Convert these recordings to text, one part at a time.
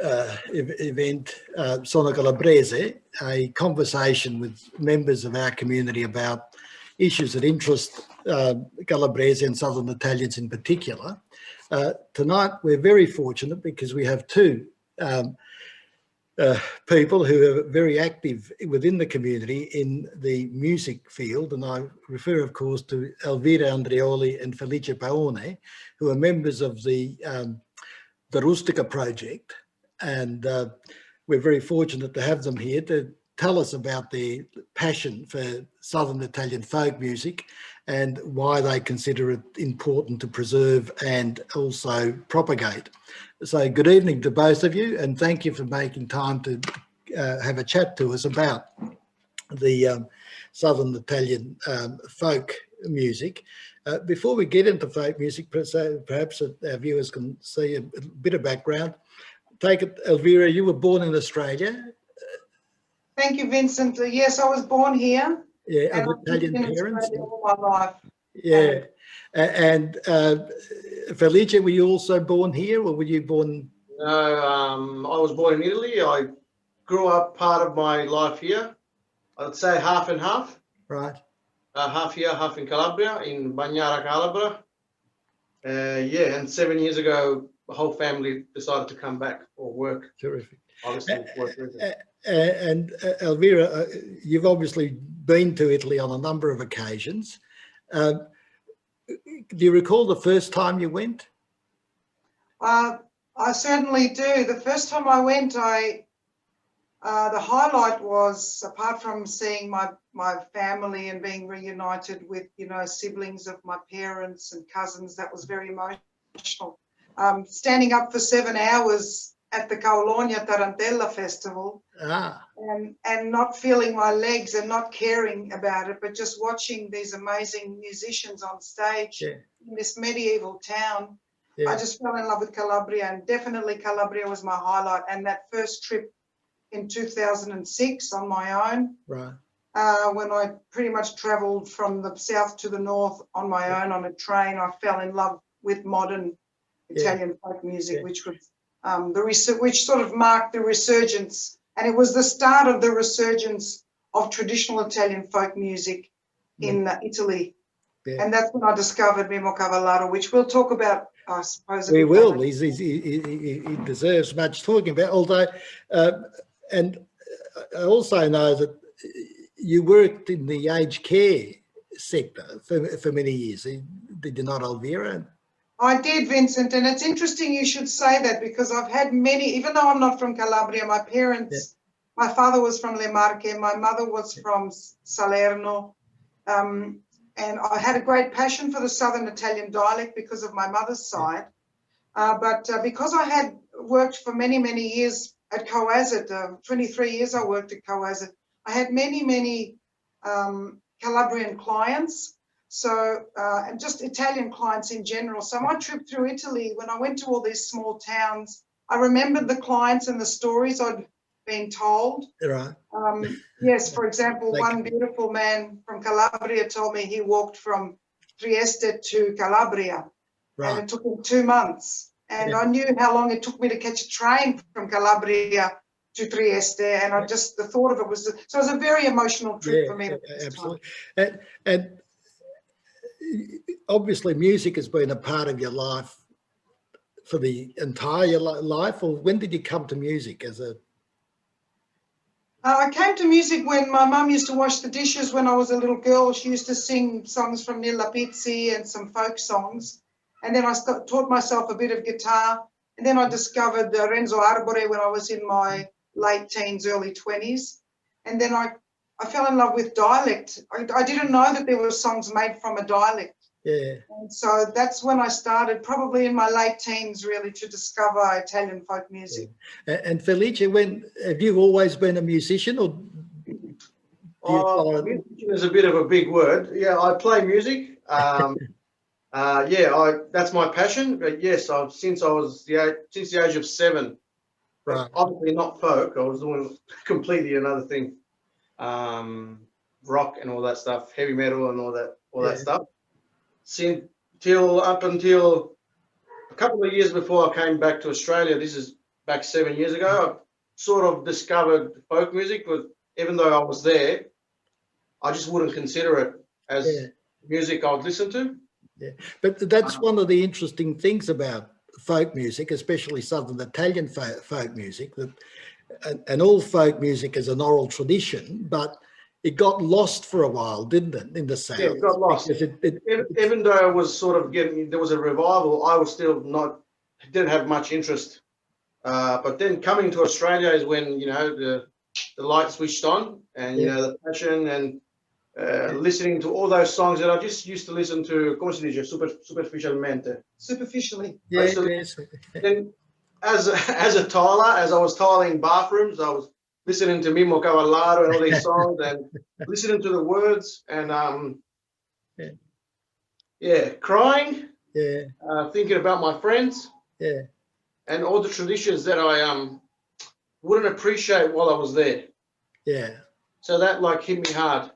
event, Sono Calabrese, a conversation with members of our community about issues that interest Calabrese and Southern Italians in particular. Tonight, we're very fortunate because we have two people who are very active within the community in the music field, and I refer, of course, to Elvira Adreoli and Felice Paone, who are members of the Rustica project, and we're very fortunate to have them here to tell us about their passion for Southern Italian folk music and why they consider it important to preserve and also propagate. So good evening to both of you, and thank you for making time to have a chat to us about the Southern Italian folk music. Before we get into folk music, perhaps our viewers can see a bit of background. Take it, Elvira, you were born in Australia. Thank you, Vincent. Yes, I was born here. Yeah, of Italian parents. All my life. Yeah, and Felice, were you also born here, or were you born? No, I was born in Italy. I grew up part of my life here. I'd say half and half. Right. Half here, half in Calabria, in Bagnara, Calabria. Yeah, and 7 years ago, the whole family decided to come back for work. Terrific. Obviously, work. And Elvira, you've obviously been to Italy on a number of occasions. Do you recall the first time you went? I certainly do. The first time I went, the highlight was, apart from seeing my family and being reunited with, siblings of my parents and cousins, that was very emotional. Standing up for 7 hours at the Caologna Tarantella Festival and not feeling my legs and not caring about it, but just watching these amazing musicians on stage in this medieval town. Yeah. I just fell in love with Calabria, and definitely Calabria was my highlight. And that first trip in 2006 on my own, right, when I pretty much travelled from the south to the north on my own on a train, I fell in love with modern Italian folk music, which was which sort of marked the resurgence, and it was the start of the resurgence of traditional Italian folk music in Italy. Yeah. And that's when I discovered Mimo Cavallaro, which we'll talk about, I suppose. We will. He deserves much talking about. Although, and I also know that you worked in the aged care sector for many years. Did you not, Elvira? I did, Vincent, and it's interesting you should say that, because I've had many, even though I'm not from Calabria, my parents, my father was from Le Marche, my mother was from Salerno, and I had a great passion for the Southern Italian dialect because of my mother's side, but because I had worked for many, many years at Coazet, 23 years I worked at Coazet, I had many Calabrian clients. So, and just Italian clients in general. So my trip through Italy, when I went to all these small towns, I remembered the clients and the stories I'd been told. Right. Yes, for example, one beautiful man from Calabria told me he walked from Trieste to Calabria, and it took him 2 months. And I knew how long it took me to catch a train from Calabria to Trieste, and I just, the thought of it was, so it was a very emotional trip for me. Absolutely. And obviously music has been a part of your life for the entire life, or when did you come to music as a... I came to music when my mum used to wash the dishes when I was a little girl. She used to sing songs from Nilla Pizzi and some folk songs. And then I taught myself a bit of guitar. And then I discovered Renzo Arbore when I was in my late teens, early 20s. And then I fell in love with dialect. I didn't know that there were songs made from a dialect. Yeah. And so that's when I started, probably in my late teens, really, to discover Italian folk music. Yeah. And Felice, have you always been a musician, or? Musician is a bit of a big word. Yeah, I play music. That's my passion. But yes, since the age of 7. Right. Obviously not folk. I was doing completely another thing. Rock and all that stuff, heavy metal and all that stuff. Up until a couple of years before I came back to Australia, this is back 7 years ago. I sort of discovered folk music, but even though I was there, I just wouldn't consider it as music I would listen to. Yeah, but that's one of the interesting things about folk music, especially Southern Italian folk music, that and all folk music is an oral tradition, but it got lost for a while, didn't it, in the South? Yeah, it got lost. Even though it was sort of there was a revival, I was still didn't have much interest. But then coming to Australia is when, you know, the light switched on, and, you know, the passion, and listening to all those songs that I just used to listen to, como se dice, superficialmente. Superficially. Yes. Then as a tiler, as I was tiling bathrooms, I was listening to Mimo Cavallaro and all these songs, and listening to the words, and crying, thinking about my friends, and all the traditions that I wouldn't appreciate while I was there. Yeah. So that like hit me hard.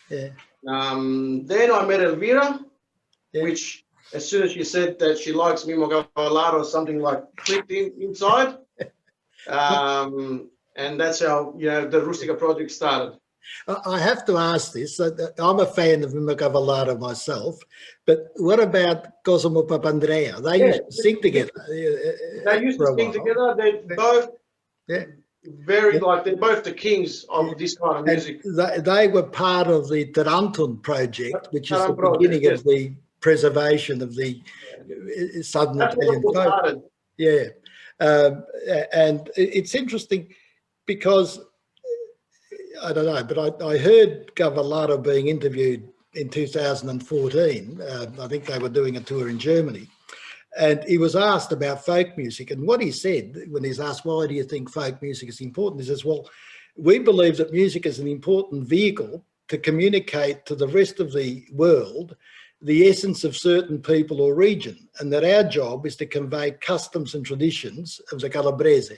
Yeah. Then I met Elvira, which as soon as she said that she likes Mimo Cavallaro, something like clicked inside. And that's how, you know, the Rustica project started. I have to ask this. I'm a fan of Mimo Cavallaro myself, but what about Cosimo Papandrea? They used to sing together. They used to sing together. They're both very, like, they're both the kings of this kind of music. They were part of the Taranton project, which is the beginning of the preservation of the Southern Italian folk. Yeah. And it's interesting because, I don't know, but I heard Cavallaro being interviewed in 2014. I think they were doing a tour in Germany. And he was asked about folk music. And what he said when he's asked, why do you think folk music is important? He says, well, we believe that music is an important vehicle to communicate to the rest of the world the essence of certain people or region, and that our job is to convey customs and traditions of the Calabrese,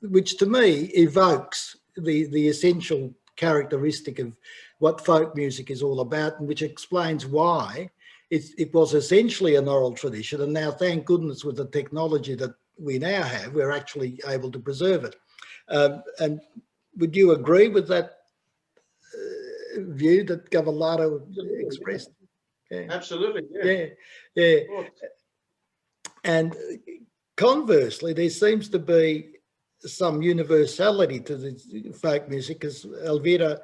which to me evokes the essential characteristic of what folk music is all about, and which explains why it was essentially an oral tradition, and now, thank goodness, with the technology that we now have, we're actually able to preserve it. And would you agree with that view that Cavallaro expressed? Yeah. Absolutely, yeah. And conversely, there seems to be some universality to the folk music, because Elvira,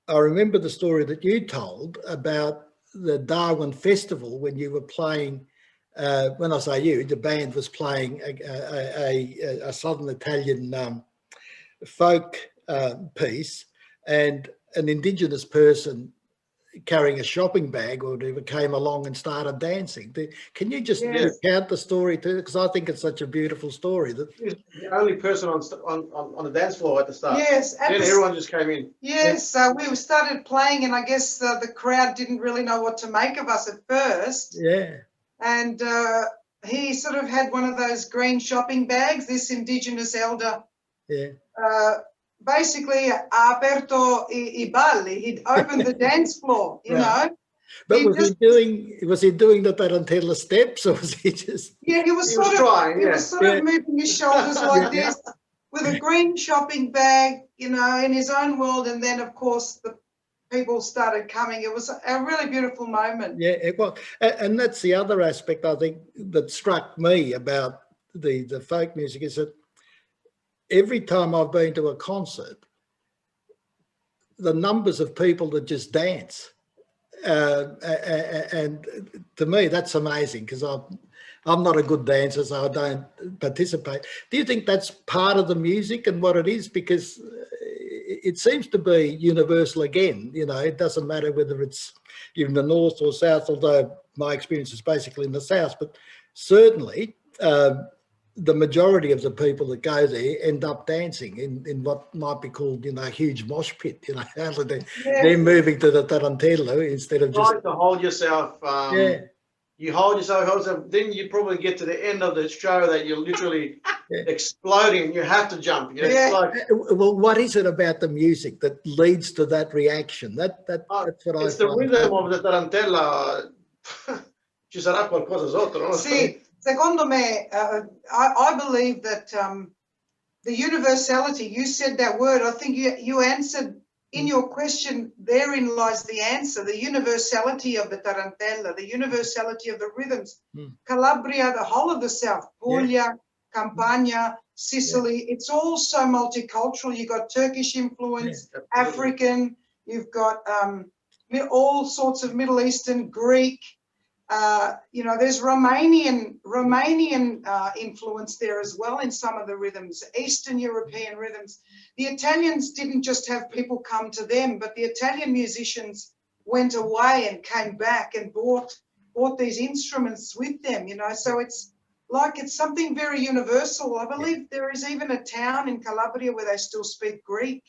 I remember the story that you told about the Darwin Festival when you were playing, when I say you, the band was playing a Southern Italian folk piece, and an Indigenous person carrying a shopping bag or whatever came along and started dancing. Can you just recount the story too? Because I think it's such a beautiful story. That he was the only person on the dance floor at the start. Yes. Then everyone just came in. Yes, we started playing, and I guess the crowd didn't really know what to make of us at first. Yeah. And he sort of had one of those green shopping bags, this Indigenous elder. Yeah. Basically, aperto I balli. He'd opened the dance floor, you know. But was he doing the tarantella steps, or was he just? Yeah, he was sort of moving his shoulders like this, with a green shopping bag, you know, in his own world. And then, of course, the people started coming. It was a really beautiful moment. Yeah, it was. And that's the other aspect, I think, that struck me about the folk music, is that every time I've been to a concert, the numbers of people that just dance, and to me that's amazing, because I'm not a good dancer, so I don't participate. Do you think that's part of the music and what it is? Because it seems to be universal again. You know, it doesn't matter whether it's in the north or south, although my experience is basically in the south, but certainly the majority of the people that go there end up dancing in what might be called, you know, a huge mosh pit. You know, they're moving to the tarantella instead of just to hold yourself. You hold yourself, then you probably get to the end of the show that you're literally exploding. You have to jump. You know? Yeah. Well, what is it about the music that leads to that reaction? That's what it's the rhythm of the tarantella. Ci sarà qualcosa sotto, no? See, Secondo me, I believe that the universality, you said that word, I think you answered in your question, therein lies the answer, the universality of the tarantella, the universality of the rhythms. Calabria, the whole of the south, Puglia, Campania, Sicily, it's all so multicultural. You've got Turkish influence, African, you've got all sorts of Middle Eastern, Greek, you know, there's Romanian influence there as well in some of the rhythms, Eastern European rhythms. The Italians didn't just have people come to them, but the Italian musicians went away and came back and brought these instruments with them, you know, so it's like it's something very universal. I believe there is even a town in Calabria where they still speak Greek.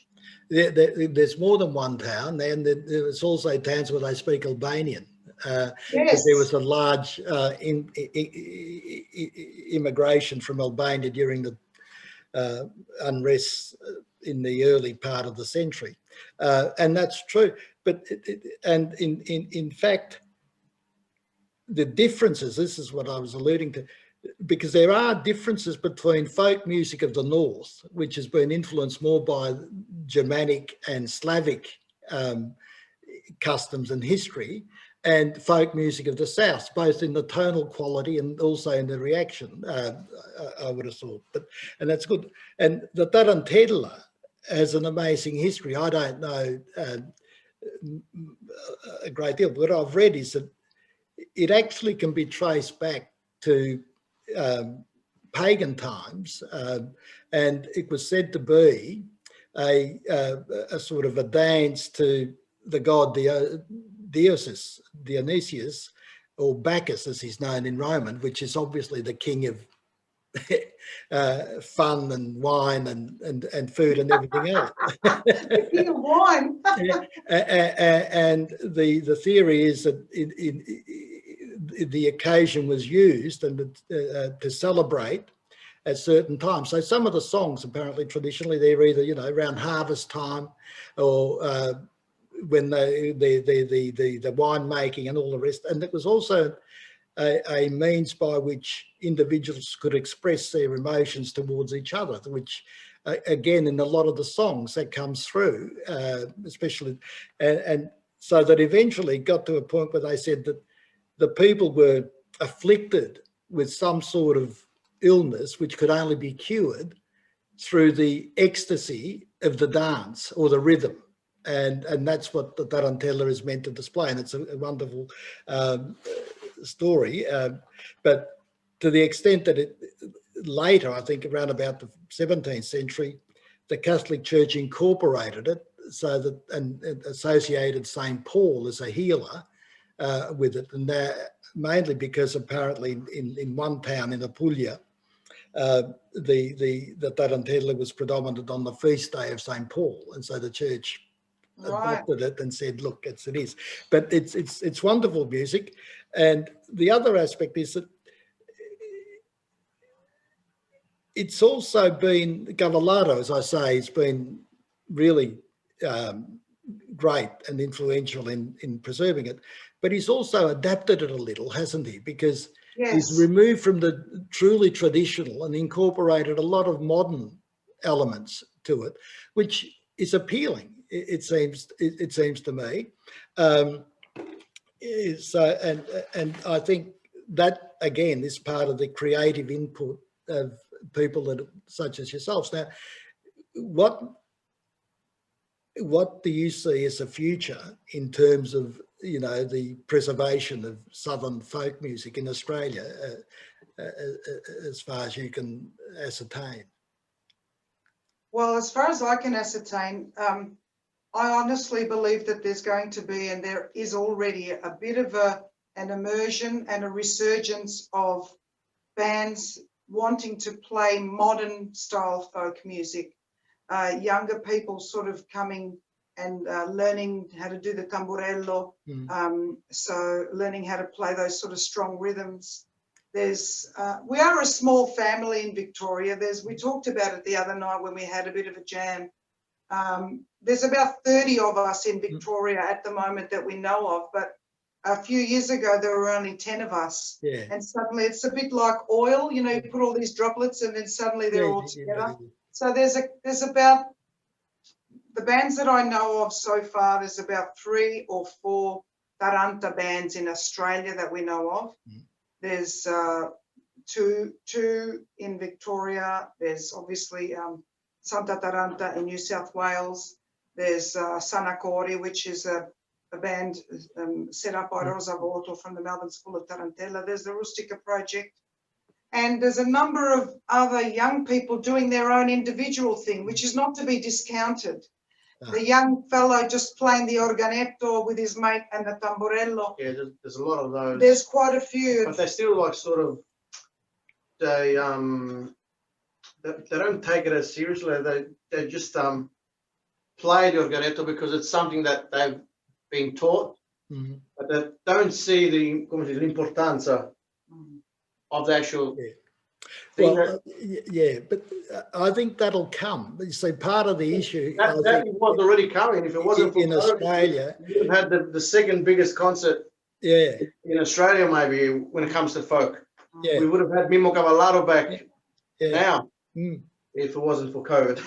There's more than one town, and there's also towns where they speak Albanian. Yes. There was a large immigration from Albania during the unrest in the early part of the century, and that's true. But in fact, the differences. This is what I was alluding to, because there are differences between folk music of the north, which has been influenced more by Germanic and Slavic customs and history, and folk music of the south, both in the tonal quality and also in the reaction, I would have thought. And that's good. And the tarantella has an amazing history. I don't know a great deal, but what I've read is that it actually can be traced back to pagan times, and it was said to be a sort of a dance to the god Dionysius, or Bacchus as he's known in Roman, which is obviously the king of fun and wine and food and everything else. The king of wine. And the theory is that the occasion was used and to celebrate at certain times. So some of the songs, apparently traditionally, they're either, you know, around harvest time, or when the wine making and all the rest. And it was also a means by which individuals could express their emotions towards each other, which again, in a lot of the songs that comes through, especially, and so that eventually got to a point where they said that the people were afflicted with some sort of illness which could only be cured through the ecstasy of the dance or the rhythm. And that's what the tarantella is meant to display. And it's a wonderful story. But to the extent that later, I think around about the 17th century, the Catholic Church incorporated it so that, and associated St. Paul as a healer with it. And mainly because apparently in one town in Apulia, the tarantella was predominant on the feast day of St. Paul. And so the church adopted it and said, look, it is. But it's wonderful music. And the other aspect is that it's also been, Cavallaro, as I say, has been really great and influential in preserving it. But he's also adapted it a little, hasn't he? Because he's removed from the truly traditional and incorporated a lot of modern elements to it, which is appealing. It seems to me. So and I think that again is part of the creative input of people that such as yourselves. Now, what do you see as a future in terms of, you know, the preservation of Southern folk music in Australia, as far as you can ascertain? Well, as far as I can ascertain, I honestly believe that there's going to be, and there is already, a bit of an immersion and a resurgence of bands wanting to play modern style folk music. Younger people sort of coming and learning how to do the tamburello, so learning how to play those sort of strong rhythms. There's, we are a small family in Victoria. We talked about it the other night when we had a bit of a jam. There's about 30 of us in Victoria at the moment that we know of, but a few years ago, there were only 10 of us. Yeah. And suddenly it's a bit like oil, you know, you put all these droplets and then suddenly they're all together. So there's about, the bands that I know of so far, there's about 3 or 4 Taranta bands in Australia that we know of. There's two in Victoria. There's obviously Santa Taranta in New South Wales. There's Sanacori, which is a band set up by Rosa Voto from the Melbourne School of Tarantella. There's the Rustica Project. And there's a number of other young people doing their own individual thing, which is not to be discounted. The young fellow just playing the organetto with his mate and the tamburello. Yeah, there's a lot of those. There's quite a few. But they still like sort of, they don't take it as seriously. They just play the organetto because it's something that they've been taught, but they don't see the l'importanza of the actual thing. Well, but I think that'll come. You see, part of the issue that was already coming. If it wasn't for in Australia, you would have had the second biggest concert in Australia, maybe, when it comes to folk. We would have had Mimo Cavallaro back now if it wasn't for COVID.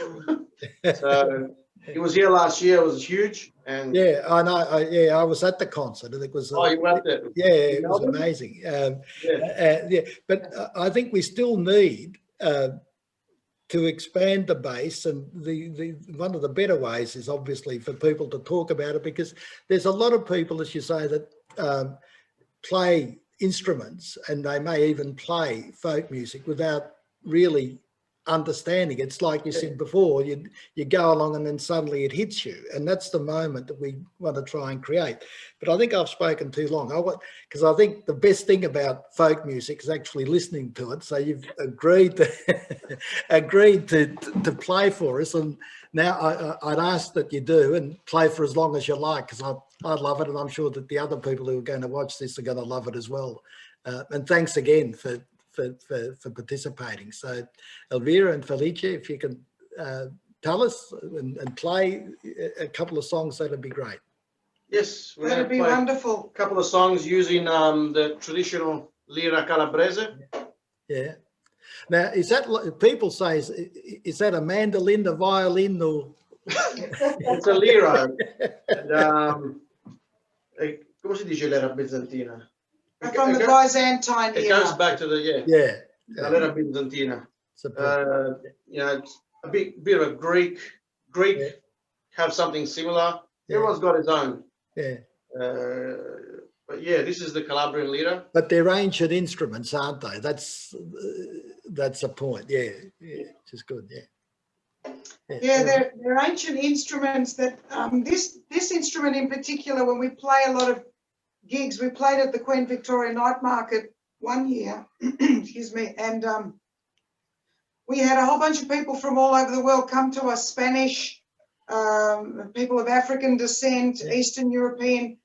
So he was here last year. It was huge. And I know. I was at the concert, and it was. Oh, you went there? Yeah, it was amazing. But I think we still need to expand the base, and the one of the better ways is obviously for people to talk about it, because there's a lot of people, as you say, that play instruments, and they may even play folk music without really understanding. It's like you said before, you go along and then suddenly it hits you, and that's the moment that we want to try and create. But I think I've spoken too long, because I think the best thing about folk music is actually listening to it. So you've agreed to play for us, and now I'd ask that you do and play for as long as you like, because I love it, and I'm sure that the other people who are going to watch this are going to love it as well. And thanks again for participating. So Elvira and Felice, if you can tell us and play a couple of songs, that'd be great. Yes, that'd be wonderful. A couple of songs using the traditional lira Calabrese. Yeah. Now, is that, people say, is that a mandolin, a violin, or? It's a lira. And, come si dice lira bizantina? From the Byzantine era. It goes back to the la lira bizantina. You know, it's a bit of a Greek have something similar. Everyone's got his own. But yeah, this is the Calabrian lira. But they're ancient instruments, aren't they? That's a point. Which is good. They're ancient instruments that this instrument in particular, when we play a lot of gigs, we played at the Queen Victoria Night Market one year, excuse me, and we had a whole bunch of people from all over the world come to us, Spanish, people of African descent, Eastern European,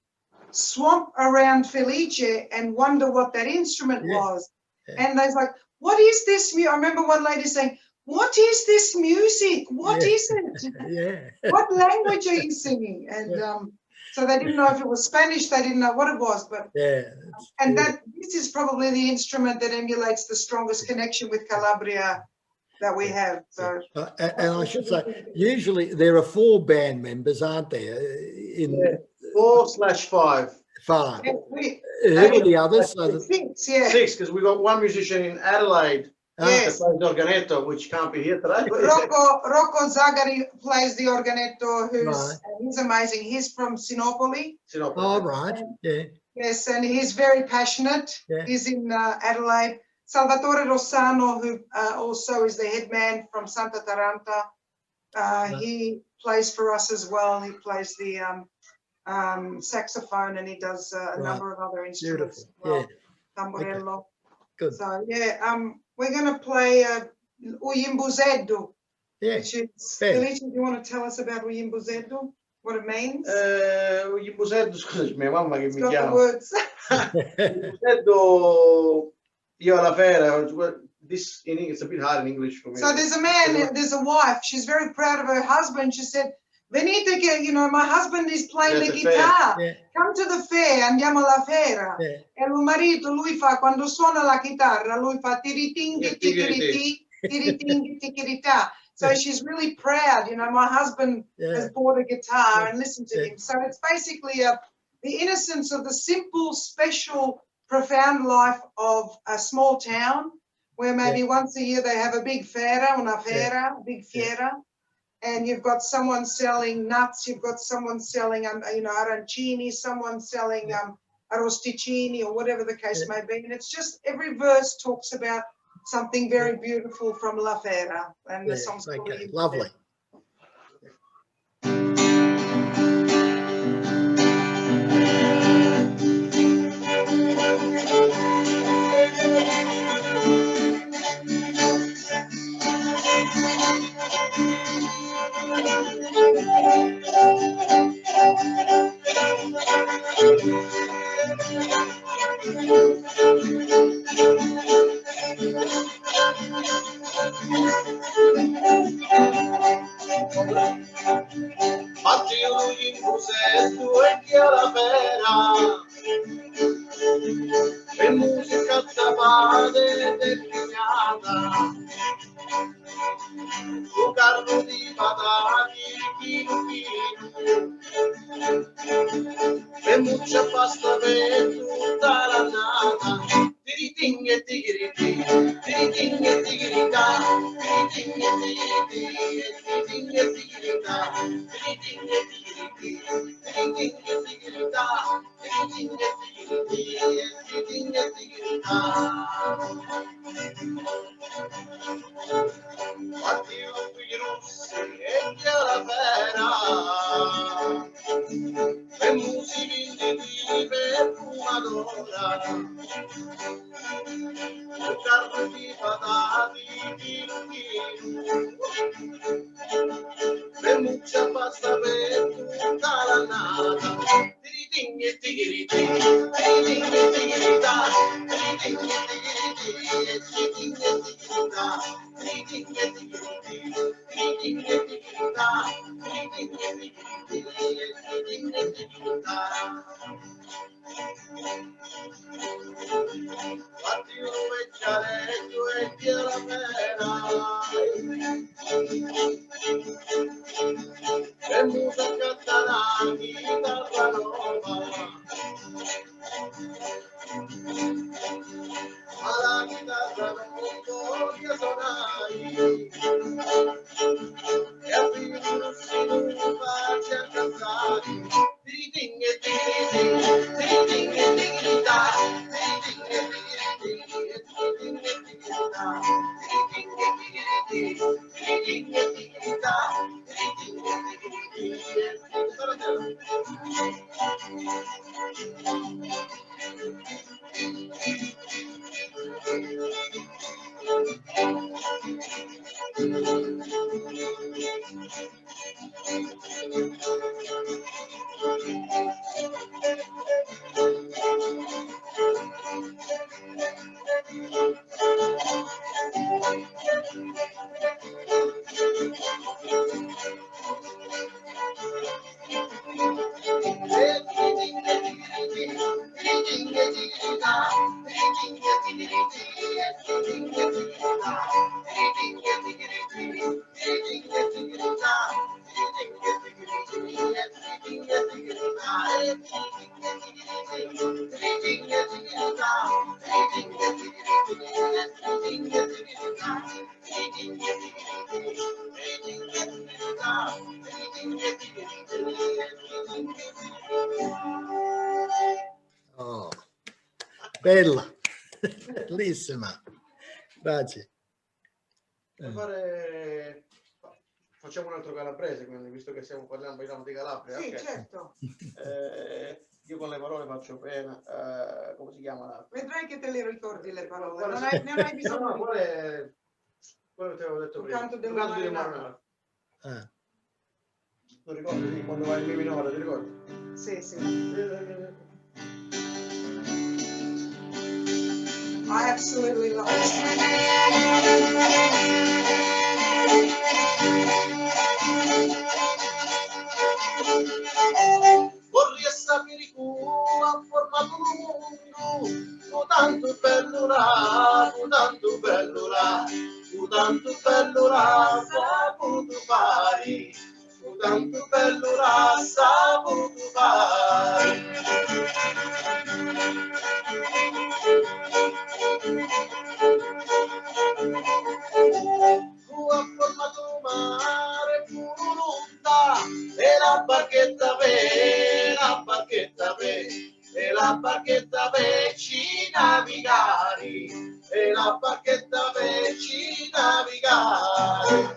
swamp around Felice and wonder what that instrument was. And they're like, what is this? I remember one lady saying, what is this music? What is it? What language are you singing? And so they didn't know if it was Spanish, they didn't know what it was, but this is probably the instrument that emulates the strongest connection with Calabria that we have. So and I should say, usually there are 4 band members, aren't there? 4/5. 5. Who are the others? 6, because we've got one musician in Adelaide. Yes. That plays the organetto, which can't be here today. Rocco Zagari plays the organetto, he's amazing. He's from Sinopoli. Oh, right. Yes, and he's very passionate. He's in Adelaide. Salvatore Rossano, who also is the head man from Santa Taranta, he plays for us as well. He plays the saxophone, and he does a number of other instruments. Tamburello. Good. So we're going to play o Yimbuzedo, which is, Felice, do you want to tell us about o Yimbuzedo? What it means? O Yimbuzedo, scusa, mia mamma che mi got chiama. The words. Yimbuzedo, io alla fera, this, it's a bit hard in English for me. So there's a man, there's a wife, she's very proud of her husband. She said, venite che, you know, my husband is playing the guitar. Come to the fair, andiamo alla fiera. E il marito, lui fa, quando suona la chitarra, lui fa tiritinghi, tigiriti, tiritinghi, tigirita. So she's really proud, you know, my husband has bought a guitar and listened to him. So it's basically the innocence of the simple, special, profound life of a small town where maybe once a year they have a big fiera, una fiera, big fiera, and you've got someone selling nuts, you've got someone selling, you know, arancini, someone selling arrosticini or whatever the case may be. And it's just every verse talks about something very beautiful from La Fiera. And the song's called lovely. Addio in musetto e chi alla vera e musica tapate declinata un carro di patate chino chino e muccia pasta per tutta l'annata tiriting e tigiriti tiriting e tigirita tiriting e tigiriti tiriting e tigirita tiriting e tigiriti tiriting e tigirita tiriting e tigiriti tiriting e tigirita addio virus e chiara e musiche di per una d'ora un carro di patate e muccia pasta per tutta l'annata tiriting e tigiriti tiriting e tigirita tiriting e tigiriti tiriting e tigirita tiriting e tigiriti tiriting e tigirita tiriting e tigiriti tiriting e tigirita addio vecchiaretto e chiara vera e musica catalani chitarra nuova alla chitarra non voglio suonare e a virus non faccio a cantare tiriting e tigiriti tiriting e tigirita tiriting e tigiriti tiriting e tigirita tiriting e tigiriti tiriting e tigirita tiriting Oh, bella, bellissima, grazie. Facciamo un altro calabrese, quindi, visto che stiamo parlando di Calabria. Sì, okay. Certo. Io con le parole faccio pena. Come si chiama? Vedrai che te le ricordi le parole, non hai bisogno. No, quello che ti avevo detto prima. Canto del Marinato. Non ricordi di quando vai in mi minore, ti ricordi? Sì. I absolutely love it. bello l'ha saputo fare, tanto bello l'ha saputo fare. Tu ha formato mare purulutta e la barchetta e la barchetta ci navigare e la barchetta ci navigare.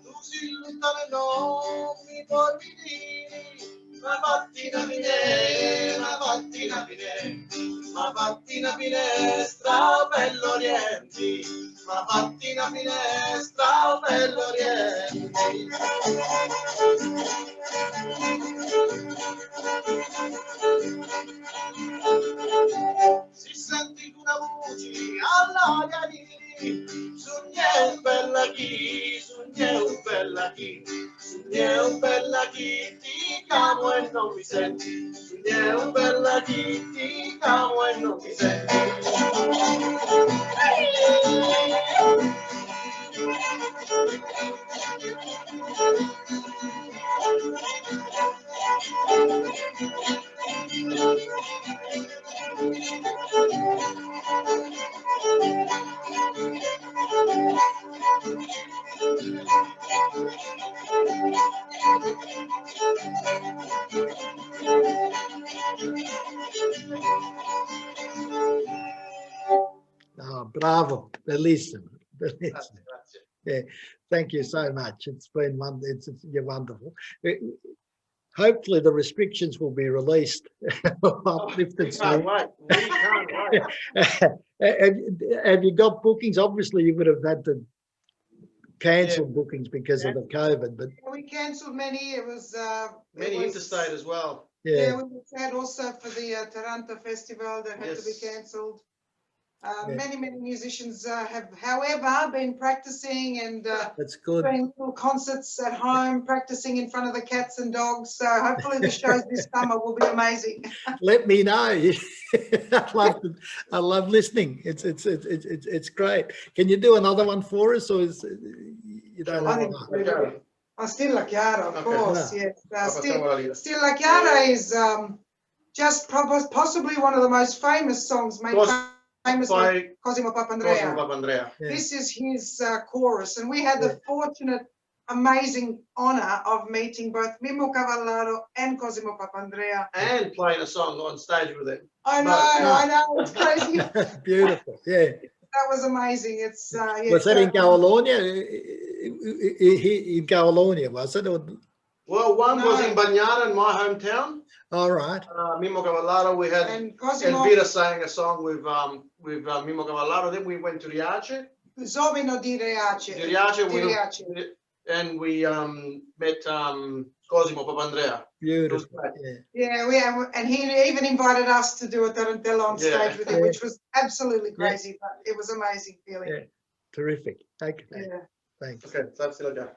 Tu si lontano non mi puoi venire, ma mattina finestra bello orienti, ma mattina finestra bello orienti. Si senti una voce all'aria di sogna un bella chi, ti chiamo e non mi senti, sogna un bella chi, ti chiamo e non mi senti. Oh, bravo, bellissimo, bellissimo. Grazie. Yeah, thank you so much. It's been you're wonderful. Hopefully the restrictions will be released. We can't wait. Have you got bookings? Obviously you would have had to cancel bookings because of the COVID, but we cancelled many. It was many interstate as well. Yeah, we were sad also for the Taranto festival that had to be cancelled. Many musicians have, however, been practicing and that's good. doing little concerts at home, practicing in front of the cats and dogs. So hopefully the shows this summer will be amazing. Let me know. I love listening. It's great. Can you do another one for us, or is you don't know? Stilla Chiara, of course. Yes, Stilla Chiara is just possibly one of the most famous songs made famous by Cosimo Papandrea. This is his chorus, and we had the fortunate, amazing honor of meeting both Mimmo Cavallaro and Cosimo Papandrea. And playing a song on stage with them. I know, it's crazy. Beautiful, yeah. That was amazing. It's was that in California? In California, was it? Well, one was in Bagnara, in my hometown. All right. Mimmo Cavallaro, we had Elvira sang a song with Mimmo Cavallaro. Then we went to Riace. Zovino di Riace. And we met Cosimo Papandrea. Beautiful. And he even invited us to do a tarantella on stage with him, which was absolutely crazy, but it was an amazing feeling. Yeah. Terrific. Okay. Yeah. Thanks. Okay, that's still okay.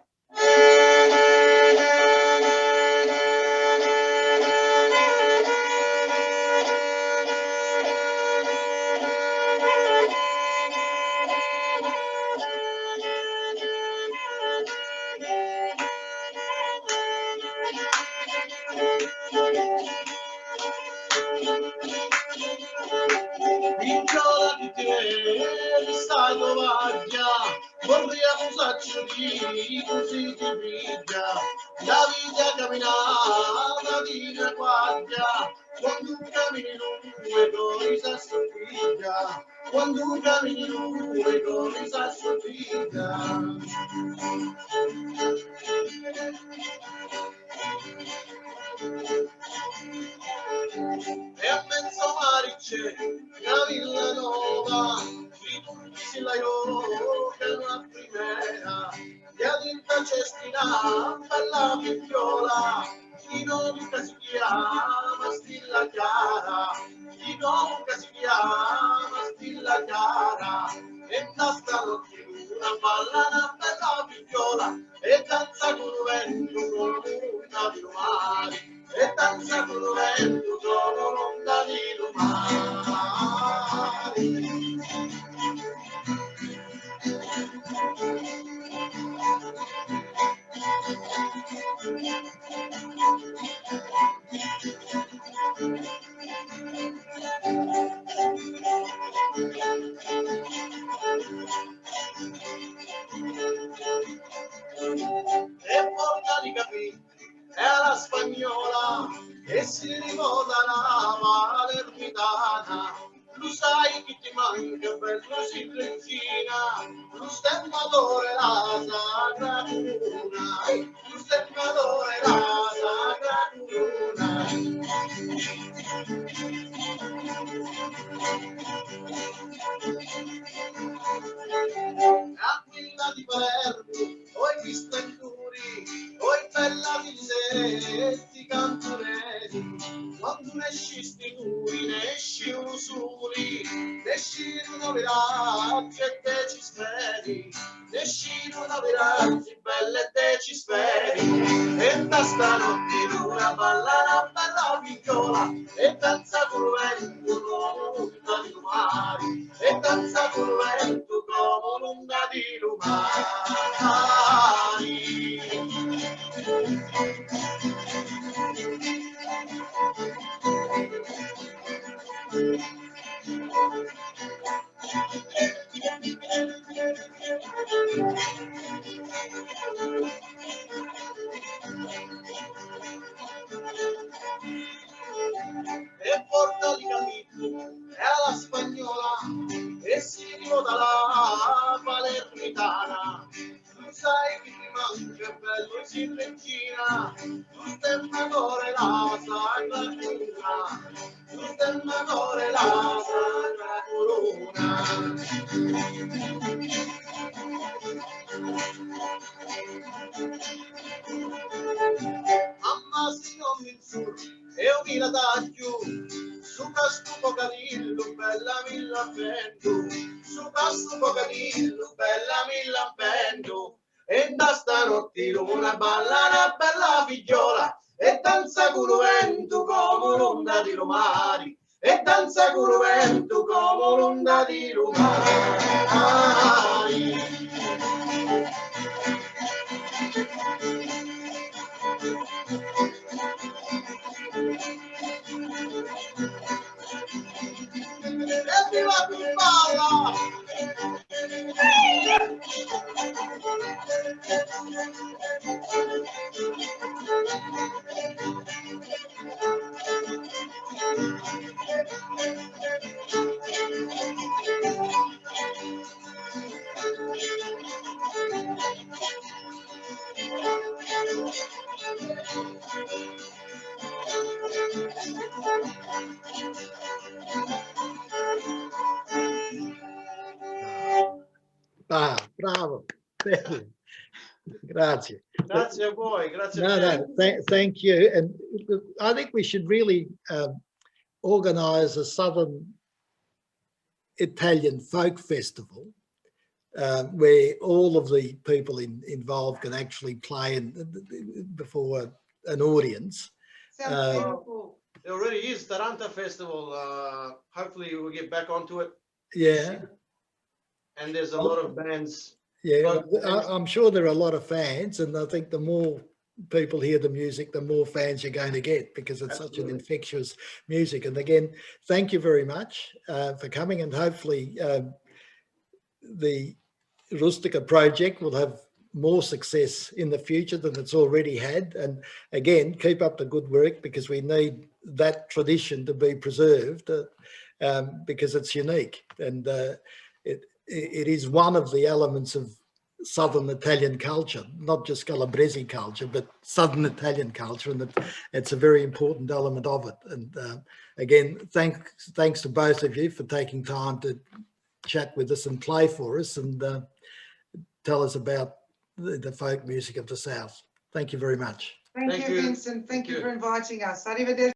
Viola di te, stato vaglia, vorremmo saccioli così di briglia, la vita camminata di una guardia, quando cammini lungo con i sassofiglia, quando cammini lungo con i sassofiglia. E a mezzo marice, una villa nuova, si la io che una primera, e ad inta cestina, bella figliola, chi nunca si chiama Stilla Chiara, chi nunca si chiama Stilla Chiara, e basta una palla, una bella figliola, e danza con il vento come un'onda di mare, e danza con il vento come un'onda di e porta di capire è la spagnola e si rivolta la palermitana, lo sai che ti manca per la silenzina, lo stemmatore la sacra luna, lo stemmatore la sacra luna. Aquila di Palermo, oi visto in turi, oi bella di setti cantonesi, quando ne esci turi, ne esci usuri, ne esci una viraggia e te ci speri, ne esci una viraggia bella e te ci speri, e da stanotte una balla, una bella figliola, e danza col vento come un'onda di mare, e danza col vento come un'onda di e porta di capito è la spagnola e si rivolta la palermitana, tu sai che ti manca bello si regina, tu stemmatore la sacra luna, tu stemmatore la sacra corona. Mamma si non mi insulti e io mi la taglio, su questo bocadillo bella mi l'appendo, su questo bocadillo bella mi l'appendo, e da stanotte una balla una bella figliola, e danza con il vento come un'onda di mare, e danza con il vento come un'onda di mare. Evviva Pimpalla! Ah, bravo. Grazie. Grazie a voi, grazie a te. Thank you. And I think we should really organize a Southern Italian folk festival where all of the people involved can actually play before an audience. Sounds beautiful. There already is Taranta Festival. Hopefully we'll get back onto it. Yeah. And there's a lot of bands. Yeah, I'm sure there are a lot of fans, and I think the more people hear the music, the more fans you're going to get, because it's such an infectious music. And again, thank you very much for coming, and hopefully the Rustica project will have more success in the future than it's already had. And again, keep up the good work, because we need that tradition to be preserved because it's unique, and it is one of the elements of Southern Italian culture, not just Calabrese culture, but Southern Italian culture, and it's a very important element of it. And again, thanks to both of you for taking time to chat with us and play for us and tell us about the folk music of the South. Thank you very much. Thank you, Vincent. Thank you for inviting us. Arrivederci.